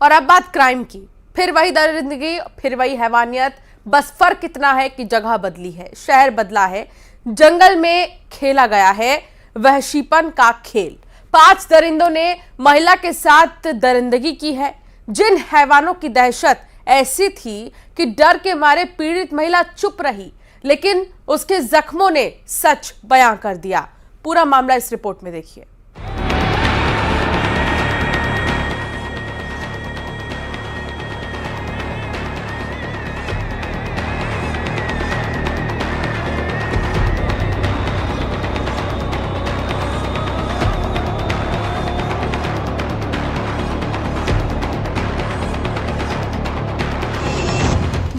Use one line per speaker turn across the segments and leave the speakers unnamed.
और अब बात क्राइम की। फिर वही दरिंदगी, फिर वही हैवानियत, बस फर्क इतना है कि जगह बदली है, शहर बदला है। जंगल में खेला गया है वहशीपन का खेल। 5 दरिंदों ने महिला के साथ दरिंदगी की है। जिन हैवानों की दहशत ऐसी थी कि डर के मारे पीड़ित महिला चुप रही, लेकिन उसके जख्मों ने सच बयां कर दिया। पूरा मामला इस रिपोर्ट में देखिए।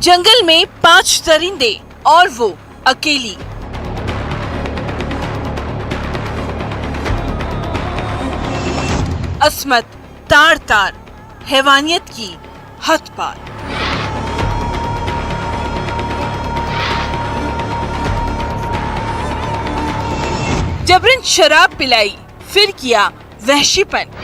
जंगल में 5 दरिंदे और वो अकेली। अस्मत तार तार, हैवानियत की हद पार। जबरन शराब पिलाई, फिर किया वहशीपन।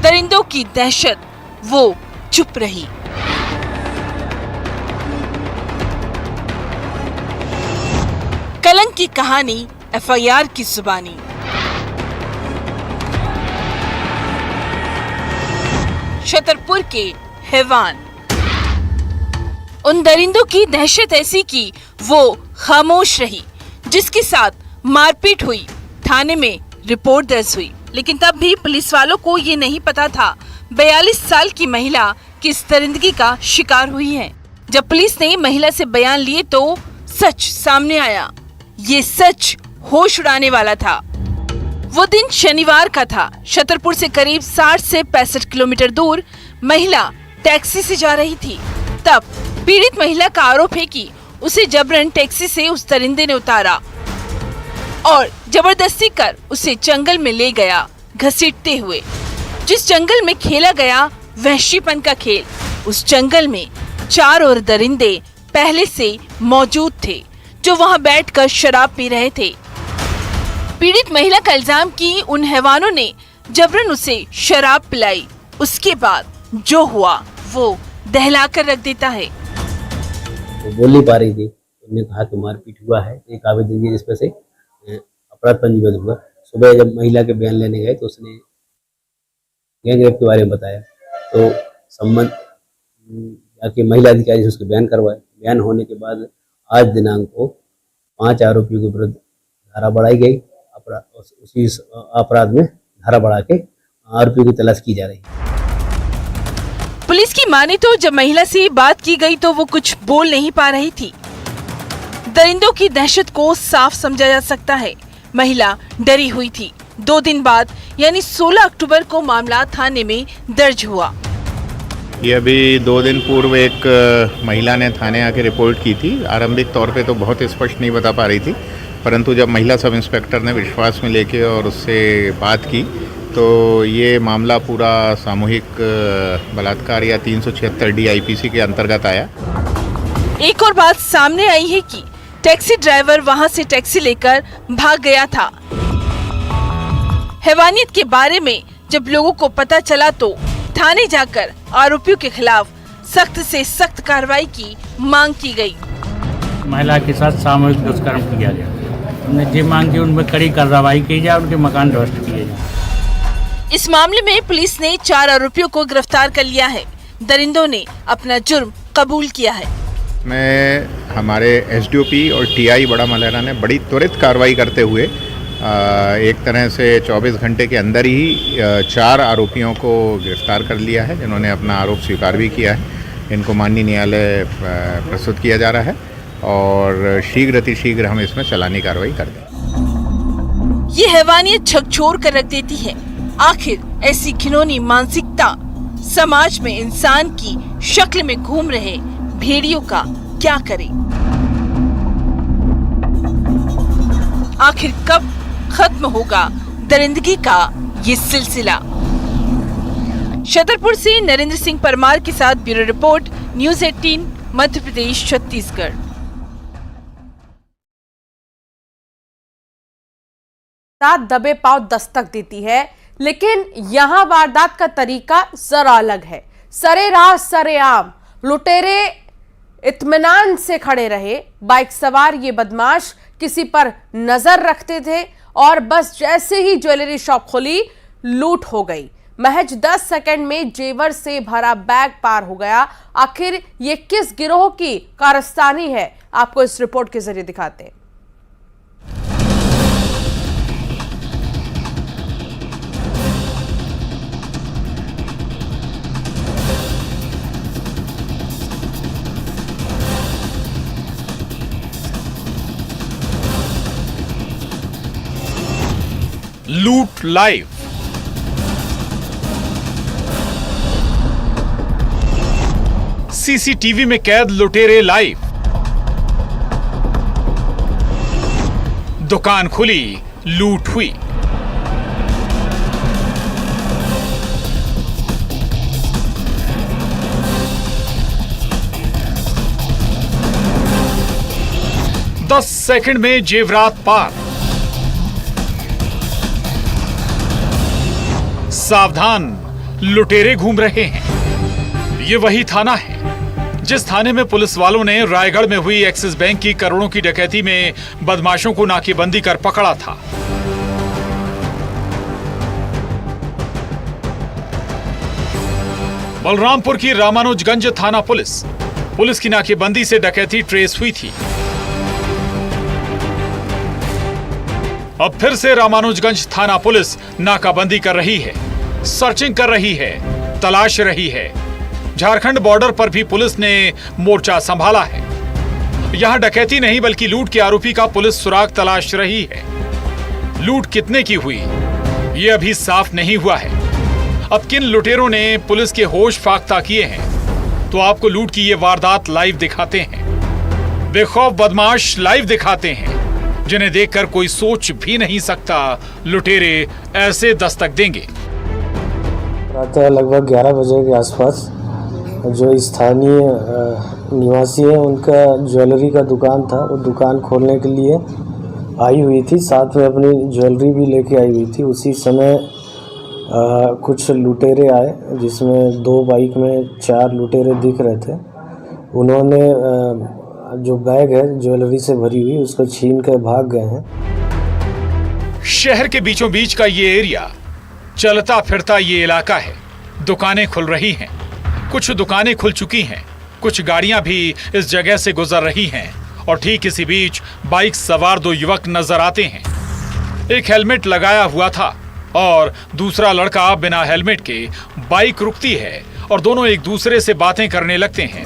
दरिंदों की दहशत, वो चुप रही। कलंक की कहानी, एफआईआर की जुबानी। छतरपुर के हैवान। उन दरिंदों की दहशत ऐसी कि वो खामोश रही। जिसके साथ मारपीट हुई, थाने में रिपोर्ट दर्ज हुई, लेकिन तब भी पुलिस वालों को ये नहीं पता था 42 साल की महिला किस दरिंदगी का शिकार हुई है। जब पुलिस ने महिला से बयान लिए तो सच सामने आया। ये सच होश उड़ाने वाला था। वो दिन शनिवार का था। छतरपुर से करीब 60 से 65 किलोमीटर दूर महिला टैक्सी से जा रही थी। तब पीड़ित महिला का आरोप है कि उसे जबरन टैक्सी से उस दरिंदे ने उतारा और जबरदस्ती कर उसे जंगल में ले गया, घसीटते हुए। जिस जंगल में खेला गया वहशीपन का खेल, उस जंगल में 4 और दरिंदे पहले से मौजूद थे, जो वहां बैठकर शराब पी रहे थे। पीड़ित महिला का इल्जाम कि उन हैवानों ने जबरन उसे शराब पिलाई। उसके बाद जो हुआ वो दहलाकर रख देता है।
वो बोल नहीं पा रही थी। उन्होंने कहा कि मारपीट हुआ है, एक आवेदन दिया जिसमें से अपराध पंजीबद्ध हुआ। सुबह जब महिला के बयान लेने गए तो उसने गैंगरेप के बारे में बताया, तो संबंध जाके महिला अधिकारी से उसके बयान करवाए। बयान होने के बाद आज दिनांक को 5 आरोपियों के विरुद्ध धारा बढ़ाई गई। उसी अपराध में धारा बढ़ा के आरोपियों की तलाश की जा रही है।
पुलिस की माने तो जब महिला से बात की गई तो वो कुछ बोल नहीं पा रही थी। दरिंदों की दहशत को साफ समझा जा सकता है। महिला डरी हुई थी। 2 दिन बाद यानी 16 अक्टूबर को मामला थाने में दर्ज हुआ।
ये अभी 2 दिन पूर्व एक महिला ने थाने आके रिपोर्ट की थी। आरंभिक तौर पे तो बहुत स्पष्ट नहीं बता पा रही थी, परंतु जब महिला सब इंस्पेक्टर ने विश्वास में लेके और उससे बात की तो ये मामला पूरा सामूहिक बलात्कार या 376 DIPC के अंतर्गत आया।
एक और बात सामने आई है कि टैक्सी ड्राइवर वहां से टैक्सी लेकर भाग गया था। हैवानियत के बारे में जब लोगों को पता चला तो थाने जाकर आरोपियों के खिलाफ सख्त से सख्त कार्रवाई की मांग की गई।
महिला के साथ सामूहिक दुष्कर्म किया गया। हमने जी मांग की उनमें कड़ी कार्रवाई की जाए, उनके मकान ध्वस्त किए जाए।
इस मामले में पुलिस ने 4 आरोपियों को गिरफ्तार कर लिया है। दरिंदों ने अपना जुर्म कबूल किया है।
में हमारे SDOP और TI बड़ा मलहरा ने बड़ी त्वरित कार्रवाई करते हुए एक तरह से 24 घंटे के अंदर ही 4 आरोपियों को गिरफ्तार कर लिया है, जिन्होंने अपना आरोप स्वीकार भी किया है। इनको माननीय न्यायालय प्रस्तुत किया जा रहा है और शीघ्र अतिशीघ्र हम इसमें चालानी कार्रवाई कर दें।
ये हैवानियत झकझोर कर रख देती है। आखिर ऐसी घिनौनी मानसिकता समाज में इंसान की शक्ल में घूम रहे भेड़ियों का क्या करे? आखिर कब खत्म होगा दरिंदगी का ये सिलसिला? छतरपुर से नरेंद्र सिंह परमार के साथ bureau report, news 18 Madhya Pradesh Chhattisgarh.
वारदात दबे पांव दस्तक देती है, लेकिन यहां वारदात का तरीका जरा अलग है। सरेराह सरेआम लुटेरे इत्मीनान से खड़े रहे। बाइक सवार ये बदमाश किसी पर नजर रखते थे और बस जैसे ही ज्वेलरी शॉप खुली, लूट हो गई। महज 10 सेकंड में जेवर से भरा बैग पार हो गया। आखिर ये किस गिरोह की कारस्तानी है, आपको इस रिपोर्ट के जरिए दिखाते हैं।
लूट लाइव। सीसीटीवी में कैद लुटेरे लाइव। दुकान खुली, लूट हुई। दस सेकंड में जेवरात पार। सावधान, लुटेरे घूम रहे हैं। ये वही थाना है जिस थाने में पुलिस वालों ने रायगढ़ में हुई एक्सिस बैंक की करोड़ों की डकैती में बदमाशों को नाकेबंदी कर पकड़ा था। बलरामपुर की रामानुजगंज थाना पुलिस की नाकेबंदी से डकैती ट्रेस हुई थी। अब फिर से रामानुजगंज थाना पुलिस नाकाबंदी कर रही है, सर्चिंग कर रही है, तलाश रही है। झारखंड बॉर्डर पर भी पुलिस ने मोर्चा संभाला है। यहां डकैती नहीं बल्कि लूट के आरोपी का पुलिस सुराग तलाश रही है। लूट कितने की हुई ये अभी साफ नहीं हुआ है। अब किन लुटेरों ने पुलिस के होश फाख्ता किए हैं, तो आपको लूट की ये वारदात लाइव दिखाते हैं। बेखौफ बदमाश लाइव दिखाते हैं, जिन्हें देखकर कोई सोच भी नहीं सकता लुटेरे ऐसे दस्तक देंगे।
प्रातः लगभग 11 बजे के आसपास जो स्थानीय निवासी है, उनका ज्वेलरी का दुकान था। वो दुकान खोलने के लिए आई हुई थी, साथ में अपनी ज्वेलरी भी लेके आई हुई थी। उसी समय कुछ लुटेरे आए, जिसमें 2 बाइक में 4 लुटेरे दिख रहे थे। उन्होंने जो बैग है ज्वेलरी से भरी हुई, उसको छीन कर भाग गए हैं।
शहर के बीचों बीच का ये एरिया, चलता फिरता ये इलाका है। दुकानें खुल रही हैं, कुछ दुकानें खुल चुकी हैं, कुछ गाड़ियां भी इस जगह से गुजर रही हैं और ठीक इसी बीच बाइक सवार 2 युवक नजर आते हैं। एक हेलमेट लगाया हुआ था और दूसरा लड़का बिना हेलमेट के। बाइक रुकती है और दोनों एक दूसरे से बातें करने लगते हैं।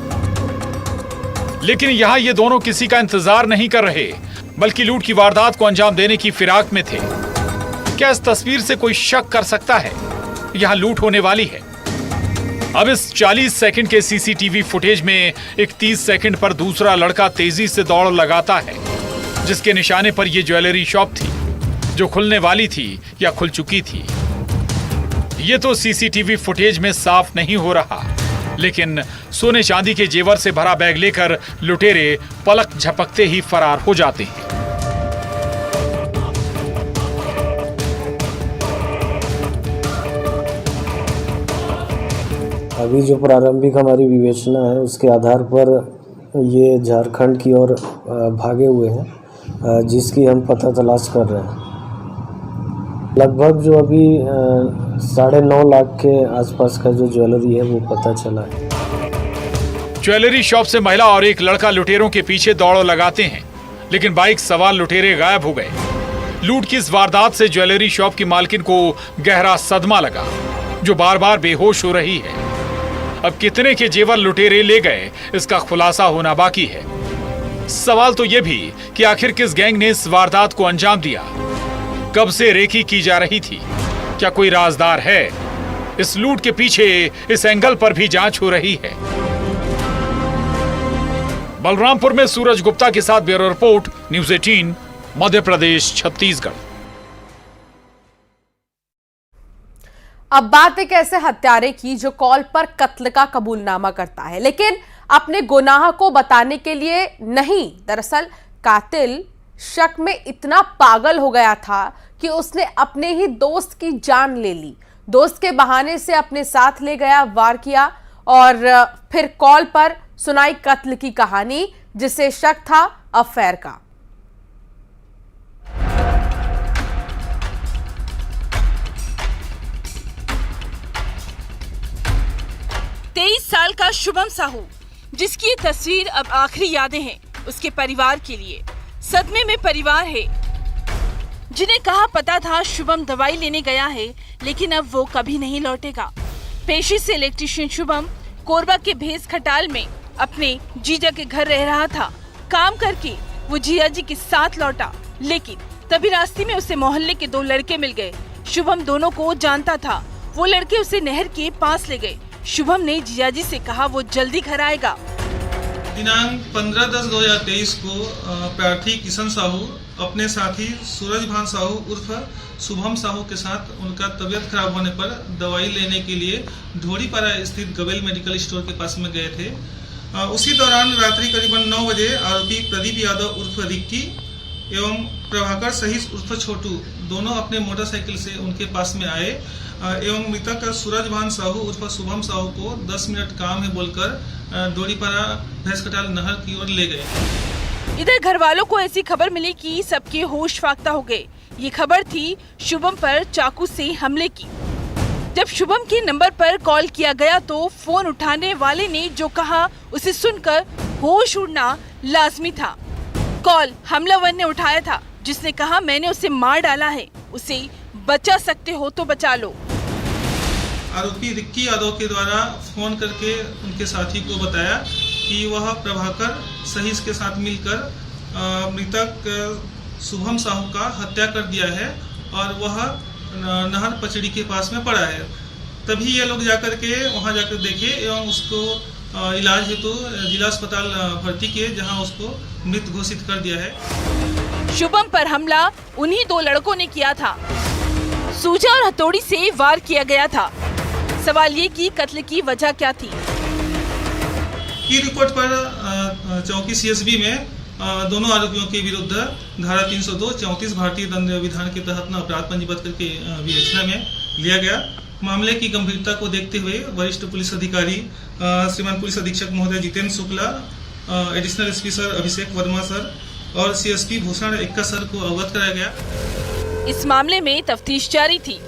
लेकिन यहाँ ये दोनों किसी का इंतजार नहीं कर रहे, बल्कि लूट की वारदात को अंजाम देने की फिराक में थे। क्या इस तस्वीर से कोई शक कर सकता है यहाँ लूट होने वाली है? अब इस 40 सेकंड के सीसीटीवी फुटेज में एक 30 सेकंड पर दूसरा लड़का तेजी से दौड़ लगाता है, जिसके निशाने पर यह ज्वेलरी शॉप थी जो खुलने वाली थी या खुल चुकी थी। ये तो सीसीटीवी फुटेज में साफ नहीं हो रहा, लेकिन सोने चांदी के जेवर से भरा बैग लेकर लुटेरे पलक झपकते ही फरार हो जाते हैं।
अभी जो प्रारंभिक हमारी विवेचना है, उसके आधार पर ये झारखंड की ओर भागे हुए हैं, जिसकी हम पता तलाश कर रहे हैं। लगभग जो अभी 9.5 लाख के आसपास का जो ज्वेलरी है वो पता चला है।
ज्वेलरी शॉप से महिला और एक लड़का लुटेरों के पीछे दौड़ लगाते हैं, लेकिन बाइक सवार लुटेरे गायब हो गए। लूट की इस वारदात से ज्वेलरी शॉप की मालकिन को गहरा सदमा लगा, जो बार बार बेहोश हो रही है। अब कितने के जेवर लुटेरे ले गए, इसका खुलासा होना बाकी है। सवाल तो यह भी कि आखिर किस गैंग ने इस वारदात को अंजाम दिया, कब से रेकी की जा रही थी, क्या कोई राजदार है? इस लूट के पीछे इस एंगल पर भी जांच हो रही है। बलरामपुर में सूरज गुप्ता के साथ bureau report, news 18, Madhya Pradesh, Chhattisgarh.
अब बात एक ऐसे हत्यारे की जो कॉल पर कत्ल का कबूलनामा करता है, लेकिन अपने गुनाह को बताने के लिए नहीं। दरअसल कातिल शक में इतना पागल हो गया था कि उसने अपने ही दोस्त की जान ले ली। दोस्त के बहाने से अपने साथ ले गया, वार किया और फिर कॉल पर सुनाई कत्ल की कहानी, जिसे शक था अफेयर का।
साल का शुभम साहू, जिसकी ये तस्वीर अब आखिरी यादें हैं उसके परिवार के लिए। सदमे में परिवार है, जिन्हें कहा पता था शुभम दवाई लेने गया है, लेकिन अब वो कभी नहीं लौटेगा। पेशे से इलेक्ट्रीशियन शुभम कोरबा के भेस खटाल में अपने जीजा के घर रह रहा था। काम करके वो जीजा जी के साथ लौटा, लेकिन तभी रास्ते में उसे मोहल्ले के 2 लड़के मिल गए। शुभम दोनों को जानता था। वो लड़के उसे नहर के पास ले गए। शुभम ने जीजाजी से कहा वो जल्दी घर आएगा।
दिनांक 15/10/2023 को प्रार्थी किशन साहू अपने साथी सूरजभान साहू उर्फ शुभम साहू के साथ उनका तबीयत खराब होने पर दवाई लेने के लिए ढोरीपारा स्थित गवेल मेडिकल स्टोर के पास में गए थे। उसी दौरान रात्रि करीबन 9 बजे आरोपी प्रदीप यादव उर्फ रिक्की एवं प्रभाकर सहीस उर्फ छोटू दोनों अपने मोटरसाइकिल से उनके पास में आए एवं मृतक सूरजभान साहू उर्फ शुभम साहू को 10 मिनट काम है बोलकर डोरीपारा भैंसकटाल नहर की ओर ले गए।
इधर घर वालों को ऐसी खबर मिली कि सबके होश फाख्ता हो गए। ये खबर थी शुभम पर चाकू से हमले की। जब शुभम के नंबर पर कॉल किया गया तो फोन उठाने वाले ने जो कहा उसे सुनकर होश उड़ना लाजमी था। कॉल हमलावर ने उठाया था, जिसने कहा मैंने उसे मार डाला है, उसे बचा सकते हो तो बचा लो।
आरोपी रिक्की यादव के द्वारा फोन करके उनके साथी को बताया कि वह प्रभाकर सहीस के साथ मिलकर मृतक शुभम साहू का हत्या कर दिया है और वह नहर पचड़ी के पास में पड़ा है। तभी ये लोग जाकर के वहां जाकर देखे एवं उसको इलाज हेतु जिला अस्पताल भर्ती किए, जहां उसको मृत घोषित कर दिया है।
शुभम पर हमला उन्हीं 2 लड़कों ने किया था। सूजा और हथौड़ी से वार किया गया था। सवाल ये कि कत्ल की वजह क्या थी।
की रिपोर्ट पर चौकी सीएसबी में दोनों आरोपियों के विरुद्ध धारा 302 34 भारतीय दंड विधान के तहत अपराध पंजीबद्ध करके विवेचना में लिया गया। मामले की गंभीरता को देखते हुए वरिष्ठ पुलिस अधिकारी श्रीमान पुलिस अधीक्षक महोदय Jitendra Shukla, additional SP sir Abhishek Varma sir और सीएसपी भूषण एक्का सर को अवगत कराया गया।
इस मामले में तफ्तीश जारी थी।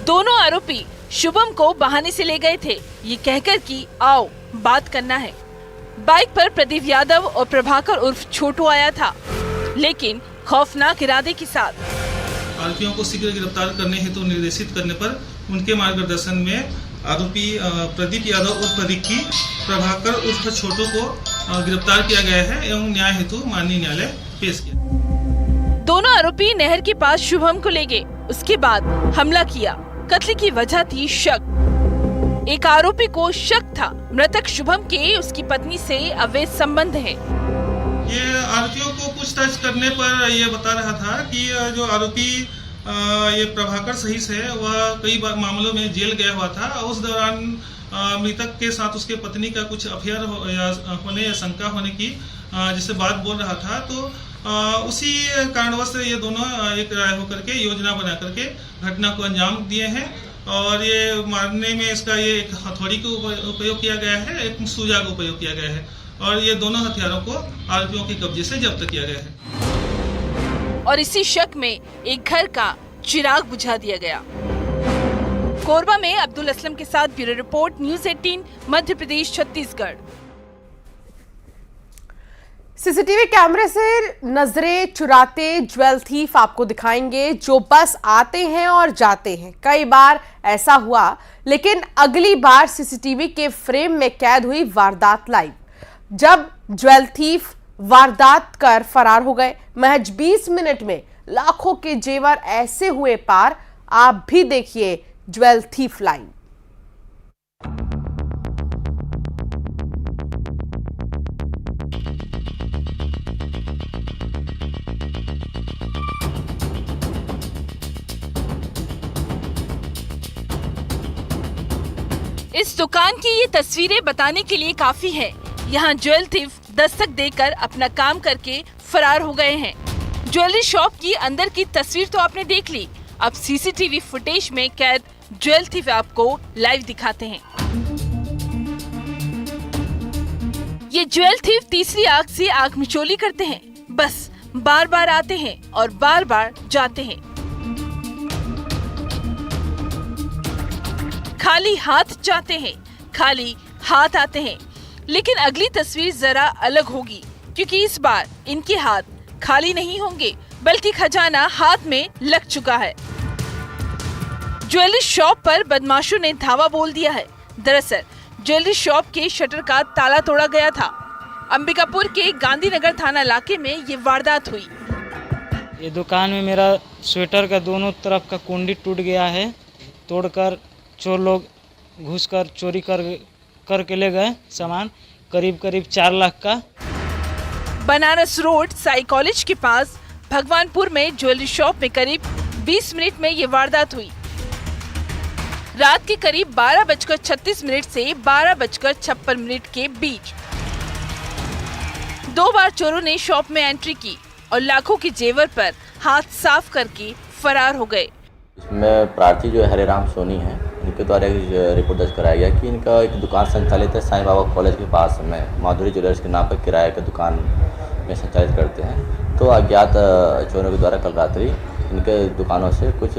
दोनों आरोपी शुभम को बहाने से ले गए थे, ये कहकर कि आओ बात करना है। बाइक पर प्रदीप यादव और प्रभाकर उर्फ छोटू आया था, लेकिन खौफनाक इरादे के साथ।
आरोपियों को शीघ्र गिरफ्तार करने हेतु निर्देशित करने पर उनके मार्गदर्शन में आरोपी प्रदीप यादव उर्फ रिक्की, प्रभाकर उर्फ छोटू को गिरफ्तार किया गया है एवं न्याय हेतु माननीय न्यायालय पेश किया।
दोनों आरोपी नहर के पास शुभम को ले गए, उसके बाद हमला किया। कत्ल की वजह थी शक। एक आरोपी को शक था मृतक शुभम के उसकी पत्नी से अवैध संबंध है।
ये आरोपियों को पूछताछ करने पर यह बता रहा था कि जो आरोपी ये प्रभाकर सहीस है वह कई बार मामलों में जेल गया हुआ था। उस दौरान मृतक के साथ उसके पत्नी का कुछ अफेयर होने या शंका होने की जिससे बात बोल रहा था, तो उसी कारणवश ये दोनों एक राय होकर के योजना बना करके घटना को अंजाम दिए हैं। और ये मारने में इसका ये एक हथौड़ी का उपयोग किया गया है, एक सूजा का उपयोग किया गया है और ये दोनों हथियारों को आरोपियों के कब्जे से जब्त किया गया है।
और इसी शक में एक घर का चिराग बुझा दिया गया। कोरबा में अब्दुल असलम के साथ bureau report, news 18 Madhya Pradesh Chhattisgarh.
CCTV कैमरे से नजरें चुराते ज्वेल थीफ आपको दिखाएंगे, जो बस आते हैं और जाते हैं। कई बार ऐसा हुआ, लेकिन अगली बार सीसीटीवी के फ्रेम में कैद हुई वारदात लाइव, जब ज्वेल थीफ वारदात कर फरार हो गए। महज 20 मिनट में लाखों के जेवर ऐसे हुए पार। आप भी देखिए ज्वेल थीफ लाइव।
इस दुकान की ये तस्वीरें बताने के लिए काफी है। यहाँ ज्वेल थीफ दस्तक देकर अपना काम करके फरार हो गए हैं। ज्वेलरी शॉप की अंदर की तस्वीर तो आपने देख ली, अब सीसीटीवी फुटेज में कैद ज्वेल थीफ आपको लाइव दिखाते हैं। ये ज्वेल थीफ तीसरी आंख से आंख मिचोली करते हैं, बस बार बार आते हैं और बार बार जाते हैं। खाली हाथ जाते हैं, खाली हाथ आते हैं। लेकिन अगली तस्वीर जरा अलग होगी, क्योंकि इस बार इनके हाथ खाली नहीं होंगे, बल्कि खजाना हाथ में लग चुका है। ज्वेलरी शॉप पर बदमाशों ने धावा बोल दिया है। दरअसल ज्वेलरी शॉप के शटर का ताला तोड़ा गया था। अंबिकापुर के गांधीनगर थाना इलाके में ये वारदात हुई।
ये दुकान में मेरा स्वेटर का दोनों तरफ का कुंडी टूट गया है, तोड़कर चोर लोग घुसकर चोरी करके ले गए सामान, करीब 4 लाख का।
बनारस रोड साई कॉलेज के पास भगवानपुर में ज्वेलरी शॉप में करीब 20 मिनट में ये वारदात हुई। रात के करीब 12:36 से 12:56 के बीच 2 बार चोरों ने शॉप में एंट्री की और लाखों के जेवर पर हाथ साफ करके फरार हो गए।
इसमें प्रार्थी जो हरेराम सोनी है, इनके द्वारा एक रिपोर्ट दर्ज कराया गया कि इनका एक दुकान संचालित है साईं बाबा कॉलेज के पास में, माधुरी ज्वेलर्स के नाम पर किराए का दुकान में संचालित करते हैं। तो अज्ञात चोरों के द्वारा कल रात्रि इनके दुकानों से कुछ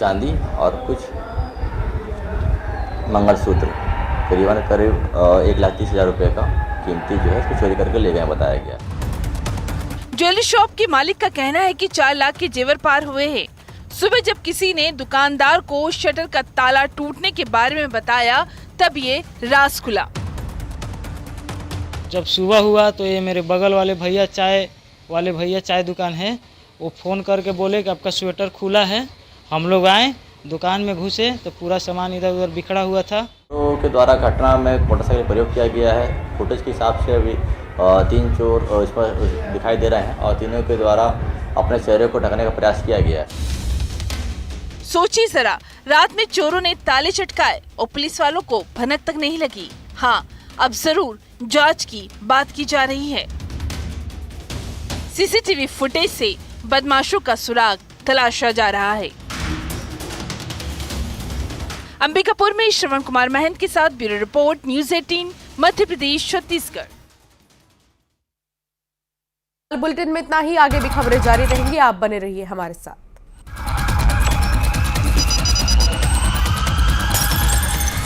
चांदी और कुछ मंगलसूत्र करीब 1,30,000 रुपये का कीमती जो है इसको चोरी करके ले गए बताया गया।
ज्वेलरी शॉप के मालिक का कहना है कि 4 लाख के जेवर पार हुए हैं। सुबह जब किसी ने दुकानदार को शटर का ताला टूटने के बारे में बताया, तब ये राज खुला।
जब सुबह हुआ तो ये मेरे बगल वाले भैया चाय दुकान है, वो फ़ोन करके बोले कि आपका स्वेटर खुला है। हम लोग आए, दुकान में घुसे तो पूरा सामान इधर उधर बिखरा हुआ था।
तो के द्वारा घटना में मोटरसाइकिल प्रयोग किया गया है। फुटेज के हिसाब से अभी 3 चोर इस पर दिखाई दे रहे हैं और तीनों के द्वारा अपने चेहरे को ढकने का प्रयास किया गया है।
सोचिए जरा, रात में चोरों ने ताले चटकाए और पुलिस वालों को भनक तक नहीं लगी। हाँ, अब जरूर जांच की बात की जा रही है। सीसीटीवी फुटेज से बदमाशों का सुराग तलाशा जा रहा है। अंबिकापुर में श्रवण कुमार महंत के साथ bureau report, news 18 Madhya Pradesh Chhattisgarh.
Bulletin में इतना ही, आगे भी खबरें जारी रहेंगी, आप बने रहिए हमारे साथ।